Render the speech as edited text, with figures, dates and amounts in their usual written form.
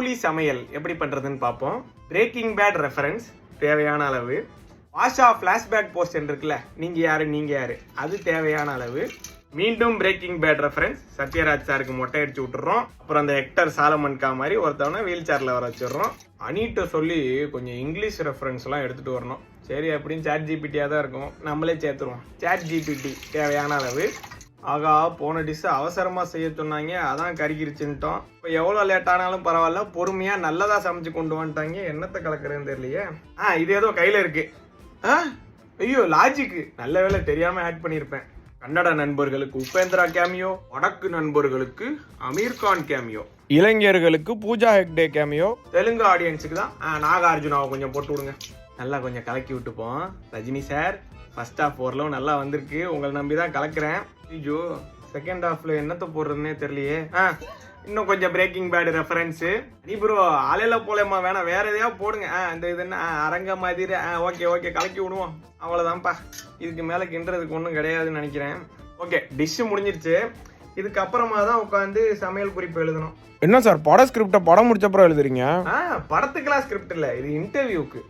கூலி சமையல் எப்படி பண்றதுன்னு பார்ப்போம். பிரேக்கிங் பேட் ரெஃபரன்ஸ் தேவையான அளவு. பாஷா பிளாஷ்பேக் போஸ்ட் இருக்குல்ல, நீங்க யாரு அது தேவையான அளவு. மீண்டும் பிரேக்கிங் பேட் ரெஃபரன்ஸ் சத்யராஜ் சாருக்கு மொட்டை அடிச்சு விட்டுறோம். அப்புறம் அந்த ஹெக்டர் சாலமன்கா மாதிரி ஒருத்தவனை வீல் சேர்ல வர வச்சிடுறோம். அனிட்ட சொல்லி கொஞ்சம் இங்கிலீஷ் ரெஃபரன்ஸ் எல்லாம் எடுத்துட்டு வரணும். சரி அப்படின்னு சாட் ஜிபிடியா தான் இருக்கும், நம்மளே சேர்த்துருவோம். சாட் ஜிபிடி தேவையான அளவு. ஆகா, போன டிஷ் அவசரமா செய்ய சொன்னாங்க, அதான் கருகிருச்சுட்டோம். இப்போ எவ்வளோ லேட் ஆனாலும் பரவாயில்ல, பொறுமையா நல்லதா சமைச்சு கொண்டு வந்துட்டாங்க. என்னத்தை கலக்குறேன்னு தெரியலையே. இது ஏதோ கையில இருக்கு. ஐயோ லாஜிக்கு, நல்ல வேலை தெரியாம ஆட் பண்ணியிருப்பேன். கன்னட நண்பர்களுக்கு உபேந்திரா கேமியோ, வடக்கு நண்பர்களுக்கு அமீர்கான் கேமியோ, இளைஞர்களுக்கு பூஜா ஹெக்டே கேமியோ, தெலுங்கு ஆடியன்ஸுக்கு தான் நாகார்ஜுனாவை கொஞ்சம் போட்டு விடுங்க. நல்லா கொஞ்சம் கலக்கி விட்டுப்போம். ரஜினி சார் ஃபர்ஸ்ட் ஹாஃப் ஓரளவு நல்லா வந்திருக்கு, உங்களை நம்பி தான் கலக்குறேன். ஐயோ செகண்ட் ஹாஃப்ல என்னத்த போடுறதுன்னே தெரியலையே. இன்னும் கொஞ்சம் பிரேக்கிங் பேட் ரெஃபரன்ஸு. நீ ப்ரோ ஆலையில போலேமா, வேணாம் வேற எதையாவது போடுங்க. இந்த இது என்ன அரங்க மாதிரி. ஓகே கலக்கி விடுவோம், அவ்வளோதான்ப்பா. இதுக்கு மேலே கிண்டுறதுக்கு ஒன்றும் கிடையாதுன்னு நினைக்கிறேன். ஓகே, டிஷ்ஷு முடிஞ்சிருச்சு. இதுக்கப்புறமா தான் உட்காந்து சமையல் குறிப்பு எழுதணும். என்ன சார் பட ஸ்கிரிப்டை படம் முடிச்சப்பறம் எழுதுறீங்க? படத்துக்கெல்லாம் ஸ்கிரிப்ட் இல்லை, இது இன்டர்வியூக்கு.